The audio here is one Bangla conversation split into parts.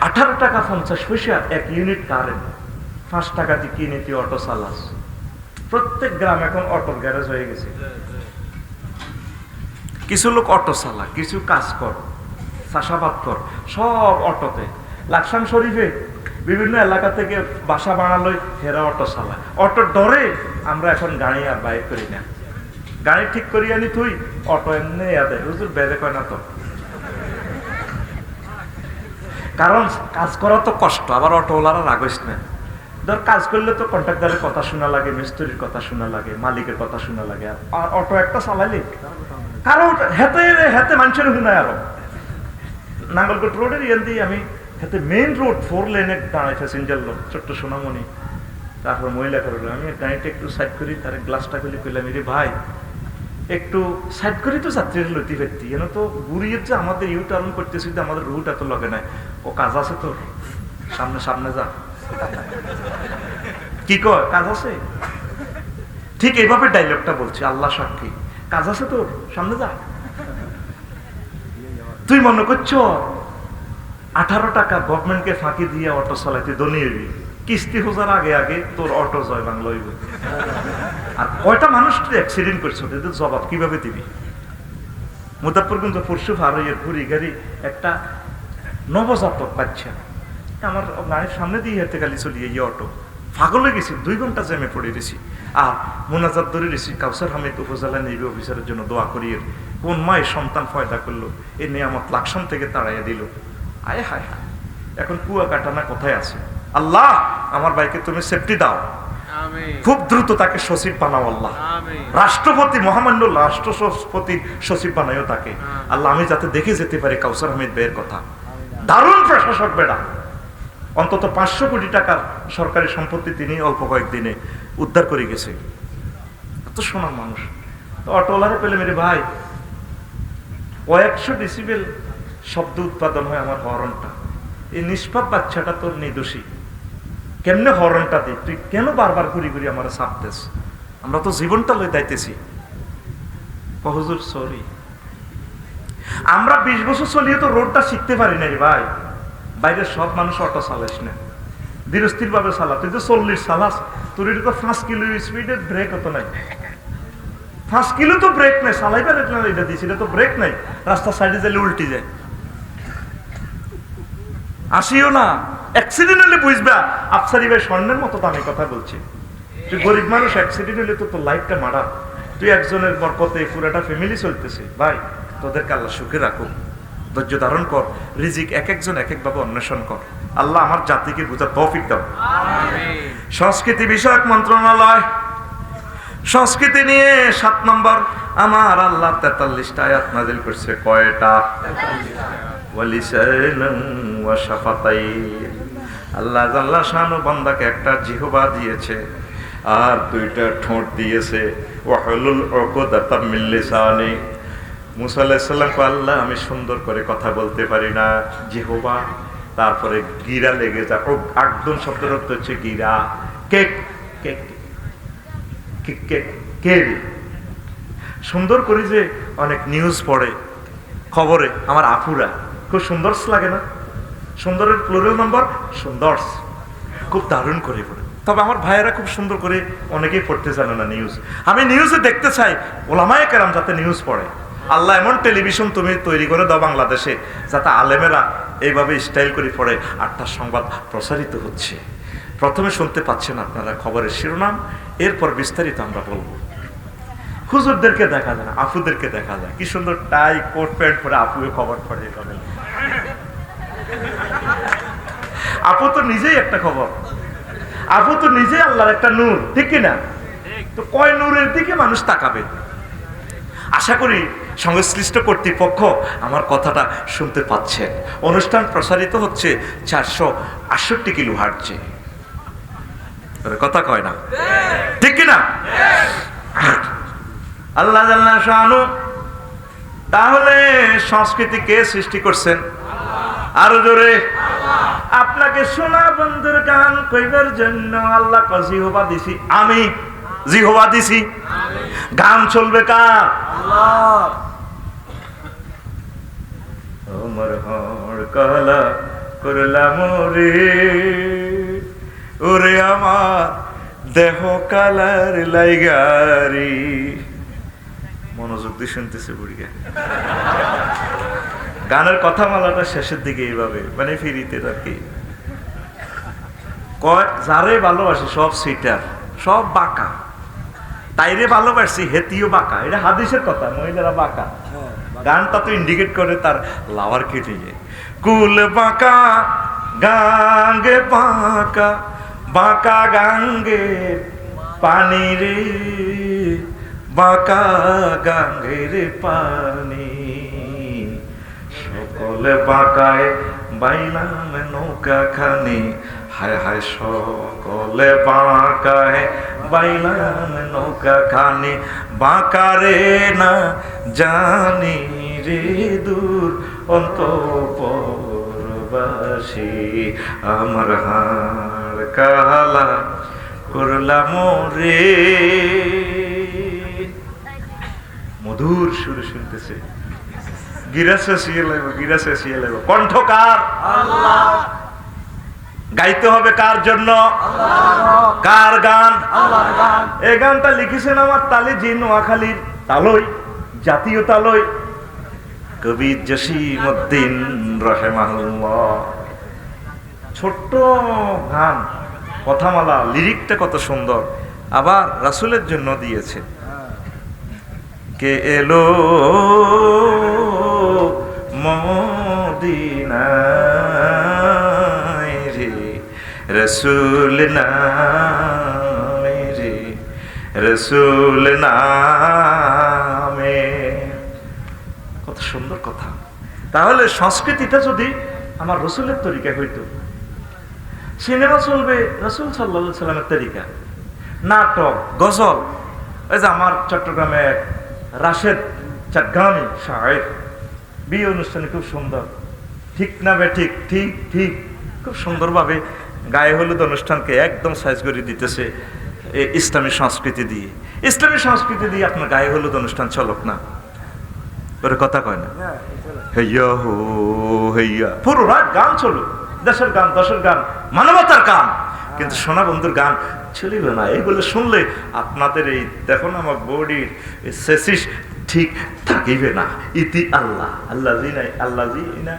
18 টাকা 50 পয়সা 1 ইউনিট কারেন্ট, 5 টাকা দিয়ে কিনে তুই অটো চালাস। প্রত্যেক গ্রাম এখন অটোর গ্যারেজ হয়ে গেছে। কিছু লোক অটো চালা, কিছু কাজ কর, চাষাবাদ কর, সব অটোতে। লাকসাম শরীফে বিভিন্ন এলাকা থেকে বাসা বানালো, হেরা অটো চালায়। অটোর ডরে আমরা এখন গাড়ি আর বাইর করি না। গাড়ি ঠিক করি আনি তুই, অটো এমনি ইয়াদে হুজুর বেড়ে কয় না তো। কারণ কাজ করা তো কষ্ট, আবার অটোওয়ালারা রাগিস না। ধর কাজ করলে তো কন্ট্রাক্টরের কথা শোনা লাগে, মিস্ত্রির কথা শোনা লাগে, মালিকের কথা শোনা লাগে। আর অটো একটা চালাইলে কারণ হেতে হেতে মানুষের শুনায়। আরো নাঙ্গলকোট রোডের ইয়ান দিয়ে আমি হেতে মেইন রোড 4 লেনে দাঁড়াই প্যাসেঞ্জার লোক, ছোট্ট সোনামণি। তারপর মহিলা করলো, আমি গাড়িটা একটু সাইড করি, তার গ্লাসটা খুলে কইলাম, রে ভাই একটু সাইড করি তো যাত্রীর লতি ফেরতি, এন তো ঘুরিয়ে যে আমাদের ইউ টার্ন করতেছি, আমাদের রুট এত লগে নাই। ও কাজ আছে তোর, সামনে সামনে যা। কি কয় কাজ আছে? ঠিক এইভাবে ডায়লগটা বলছি, আল্লাহ সাক্ষী, কাজ আছে তোর, সামনে যা। তুই মনে করছো 18 টাকা গভর্নমেন্টকে ফাঁকি দিয়ে অটো চালাইতে ধনী হইবি, কিস্তি খোঁজার আগে আগে তোর অটো জয় বাংলা হইব। আর কয়টা মানুষ তুই অ্যাক্সিডেন্ট করছো, এদের জবাব কিভাবে দিবি? মুজাফফরগঞ্জ পরশু ফারুইয়ের ঘুরি গাড়ি একটা নবজাতক বাচ্চা আমার গাড়ির সামনে দিয়ে হেঁটে গালি চলিয়ে গিয়ে অটো পাগল হয়ে গেছি। 2 ঘন্টা জ্যামে পড়ে গেছি। আর মোনাজাত ধরে গেছি, কাউসার হামিদ উপজেলা নেভি অফিসারের জন্য দোয়া করিয়ে। কোন মায়ের সন্তান ফয়দা করলো, এ নিয়ামত লাকসাম থেকে তাড়াইয়া দিল। আয় হায় হায়, এখন কুয়া কাটানা কোথায় আছে? আল্লাহ আমার ভাইকে তুমি সেফটি দাও, খুব দ্রুত তাকে সচিব বানাও আল্লাহ। রাষ্ট্রপতি, মহামান্য রাষ্ট্রপতির সচিব বানাইও তাকে আল্লাহ। আমি যাতে দেখে যেতে পারি কাউসার হামিদ ভাইয়ের কথা। দারুণ প্রশাসক বেড়া, অন্তত 500 কোটি টাকার সরকারি সম্পত্তি তিনি অল্প কয়েকদিনে উদ্ধার করে গেছে। এত সোনার মানুষ। তো অটোওয়ালারে পেলে, মেরে ভাই কয়েকশো ডেসিবেল শব্দ উৎপাদন হয় আমার হরনটা, এই নিষ্পাপ বাচ্চাটা তোর নির্দোষী, কেমনে হরনটা দিই, তুই কেন বারবার ঘুরি ঘুরি আমার চাপতেছ? আমরা তো জীবনটা লই দাইতেছি। হুজুর সরি, আমরা 20 বছর চলিয়ে তো রোডটা শিখতে পারি নাই ভাই। বাইরের সব মানুষ অটো চালাইস না, ধীরস্থির ভাবে চালা। তুই তো 40 চালাস, তোর এটা তো 5 কিলো স্পিডের ব্রেক হতো নাই। 5 কিলো তো ব্রেক নাই, চালাইবার এটা দিয়েছি, এটা তো ব্রেক নাই। রাস্তার সাইডে যাইলে উল্টি যায়। আসিও না, অ্যাক্সিডেন্ট হলে বুঝবা। আফসারি ভাই স্বর্ণের মতো দামি কথা বলছি। তুই গরিব মানুষ, অ্যাক্সিডেন্ট হলে তো তোর লাইফটা মারা। তুই একজনের বরকতে পুরাটা ফ্যামিলি চলতেছে। ভাই তোদেরকে আল্লাহ সুখে রাখুক, ধৈর্য ধারণ কর, রিজিক এক একজন এক একভাবে অন্বেষণ কর। আল্লাহ আমার জাতিকে বুঝার তৌফিক দাও। সংস্কৃতি বিষয়ক মন্ত্রণালয় সংস্কৃতি নিয়ে 7 নম্বর আমার আল্লাহ 43টা আয়াত নাযিল করছে। কয়টা? ওয়ালিসানান ওয়া শাফাতাইন। আল্লাহ জাল্লা শানু বান্দাকে একটা জিহবা দিয়েছে আর 2টা ঠোঁট দিয়েছে। ওয়াহুলুল উকদাতাম মিন লিসানি। মুসা আলাইহিস সালাম কো, আল্লাহ আমি সুন্দর করে কথা বলতে পারি না, জিহবা। তারপরে গিরা লেগে যায়। আকদুন শব্দের অর্থ হচ্ছে গিরা। Cake cake cake cake cake. সুন্দর করে যে অনেক নিউজ পড়ে খবরে, আমার আপুরা খুব সুন্দর লাগে না? সুন্দরের প্লুরাল নাম্বার সুন্দর, খুব দারুণ করে পড়ে। তবে আমার ভাইয়েরা খুব সুন্দর করে অনেকেই পড়তে জানে না নিউজ। আমি নিউজে দেখতে চাই ওলামায়ে কেরাম যাতে নিউজ পড়ে। আল্লাহ এমন টেলিভিশন তুমি তৈরি করে দাও বাংলাদেশে, যাতে আলেমেরা এইভাবে স্টাইল করে পড়ে। 8টার সংবাদ প্রসারিত হচ্ছে, প্রথমে শুনতে পাচ্ছেন আপনারা খবরের শিরোনাম, এরপর বিস্তারিত আমরা বলবো। হুজুরদেরকে দেখা যায় না, আফুদেরকে দেখা যায়, কি সুন্দর টাই কোট প্যান্ট পরে আপুয়ে খবর পড়ে। আপু তো নিজেই একটা খবর, আপু তো নিজেই আল্লাহর একটা নূর, ঠিক কিনা? তো কয় নূরের দিকে মানুষ তাকাবে? আশা করি সংশ্লিষ্ট কর্তৃপক্ষ আমার কথাটা শুনতে পাচ্ছেন। অনুষ্ঠান প্রসারিত হচ্ছে 468 কিলোহার্টজে। কথা কয় না, ঠিক কিনা? আল্লাহ জাল্লা শানু। তাহলে সংস্কৃতি কে সৃষ্টি করছেন? আরো জোরে। আপনাকে সোনা বন্ধুর গান কইবার জন্য আল্লাহ জিহবা দিছি, আমি জিহবা দিছি। গান চলবে কার? আল্লাহ। আমার হাড় কালা করলাম রে, ওরে আমার দেহ কালার লাইগারি। মনোযোগ দিয়ে শুনতেছে বুড়িয়া। গানের কথা মালাটা শেষের দিকে এইভাবে মানে ফিরিতে আর কি কয়, যারে ভালোবাসি সব সিটার, সব বাঁকা, তাইরে ভালোবাসি হেতিও বাঁকা। এটা হাদিসের কথা, মহিলারা বাঁকা। গানটা তো ইন্ডিকেট করে তার লাভার কেটে যায়। কুল বাঁকা গাঙ্গে বাঁকা, বাঁকা গাঙ্গে পানি রে, বাঁকা গাঙ্গের পানি, সকলে বাঁকায় বাইলাম নৌকা খানি। হায় হায় সকলে বাঁকায় বাইলাম নৌকা খানি, বাঁকা রে না জানি রে দূর অন্তঃপুরবাসী, আমার হাড় কালা করলাম রে। মধুর সুরে শুনতেছে, গিরাসে শিয়ে লাগবে, গিরাসে শিয়ে লাগবে। কণ্ঠকার আল্লাহ, গাইতে হবে কার জন্য? কার গান? এই গানটা লিখেছেন আমার তালে জি নোয়াখালীর তালই, জাতীয় তালই, কবি জসিমউদ্দিন রাহিমাহুল্লাহ। ছোট্ট গান, কথামালা, লিরিকটা কত সুন্দর, আবার রাসূলের জন্য দিয়েছে। কে এলো মদিনায় রে, রসুল নামে রে, রসুল নামে। কত সুন্দর কথা। তাহলে সংস্কৃতিটা যদি আমার রসুলের তরিকা হইতো, সিনেমা চলবে রসুল সাল্লাল্লাহু আলাইহি সাল্লামের তরিকা, নাটক, গজল। এই যে আমার চট্টগ্রামে রাশেদ চাটগামি শায়ের, বিয়ে অনুষ্ঠানে খুব সুন্দর, ঠিক না বে ঠিক, ঠিক ঠিক, খুব সুন্দরভাবে গায়ে হলুদ অনুষ্ঠানকে একদম সাইজ করে দিতেছে ইসলামী সংস্কৃতি দিয়ে। ইসলামী সংস্কৃতি দিয়ে আপনার গায়ে হলুদ অনুষ্ঠান চলক না, ওরে কথা কয় না, হেইয়া হো হেইয়া, পুরো রাত গান চলুক, দেশের গান, দশের গান, মানবতার গান, কিন্তু সোনা বন্ধুর গান চলিবে না। এইগুলো শুনলে আপনাদের এই দেখো না আমার বডির সেসিস ঠিক থাকিবে না। ইতি আল্লাহ আল্লাহ জি নাই, আল্লাহ জি না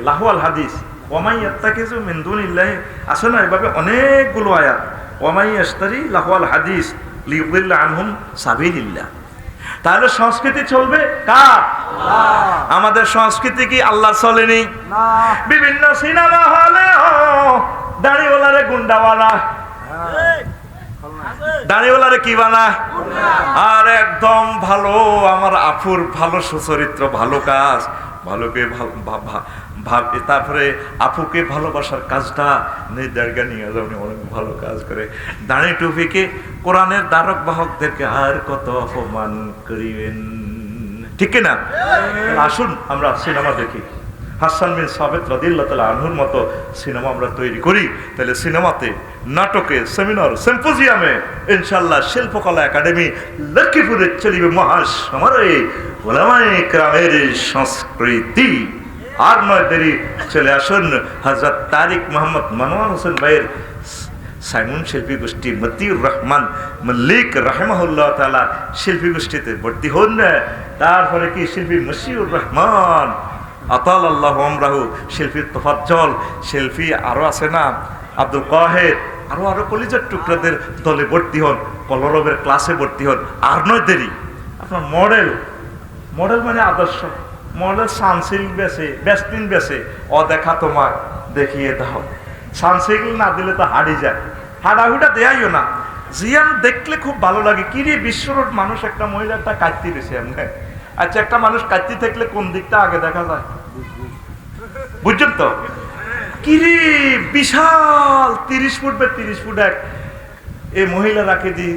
লাহওয়াল হাদিস, ওমাই ইয়াত্তাকিযু মিন দুনিল্লাহি, আছে না এভাবে অনেকগুলো আয়াত। ওমাই ইয়াশতারি লাহওয়াল হাদিস লিয়ুদিল্লা আনহুম সাবিলিল্লাহ। তাহলে সংস্কৃতি চলবে কার? আমাদের সংস্কৃতি কি আল্লাহ চলেনি? বিভিন্ন সিনেমা হলে দাড়িওয়ালারে গুন্ডাওয়ালা, দাড়িওয়ালারে কি বানা, আর একদম ভালো আমার আফুর ভালো সুচরিত্র, ভালো কাজ, ভালোকে তারপরে আপুকে ভালোবাসার কাজটা নির্দারগা নিয়ে যাও, অনেক ভালো কাজ করে। দাঁড়ি টুপিকে কোরআনের দ্বারক বাহকদেরকে আর কত অপমান করিবেন, ঠিক না? আসুন আমরা সিনেমা দেখি, হাসান বিন সাবিত রাদিয়াল্লাহু তাআলা আনহুর মতো সিনেমা আমরা তৈরি করি। তাহলে সিনেমাতে, নাটকে, সেমিনার, সিম্পোজিয়ামে ইনশাআল্লাহ শিল্পকলা একাডেমি লক্ষ্মীপুরে চলিবে মহাসমারোহে উলামায়ে কেরামের সংস্কৃতি। আর নয় দেরি, চলে আসুন হযরত তারিক মোহাম্মদ মনোয়ার হোসেন ভাইয়ের সাইমন শিল্পী গোষ্ঠী মতিউর রহমান মল্লিক রাহিমাহুল্লাহ তাআলা শিল্পী গোষ্ঠীতে ভর্তি হন। তারপরে কি শিল্পী মশিউর রহমান আতাল আল্লাহু আমরাহু, শিল্পী তোফাজ্জল, শিল্পী আরো আছে না আব্দুল কাহের, আরো কলিজার টুকরাদের দলে ভর্তি হন, কলরবের ক্লাসে ভর্তি হন। আর নয় দেরি, আপনার মডেল, মডেল মানে আদর্শ মডেল, সানসিল্ক বেছে, বেস্টিন বেছে, দেখা তোমার দেখিয়ে দাও। সানসিল্ক না দিলে তো হাড়ি যায়, হাডাহুডা দেয়াইও না। জিয়ান দেখলে খুব ভালো লাগে, কিরে বিশ্বরোড মানুষ একটা মহিলা একটা কাটতি দিছে এমনি। আচ্ছা, একটা মানুষ কাটতি থাকলে কোন দিকটা আগে দেখা যায় বুঝছেন তো? কিরে বিশাল 30 ফুট বা 30 ফুট এক এই মহিলা রাখে দি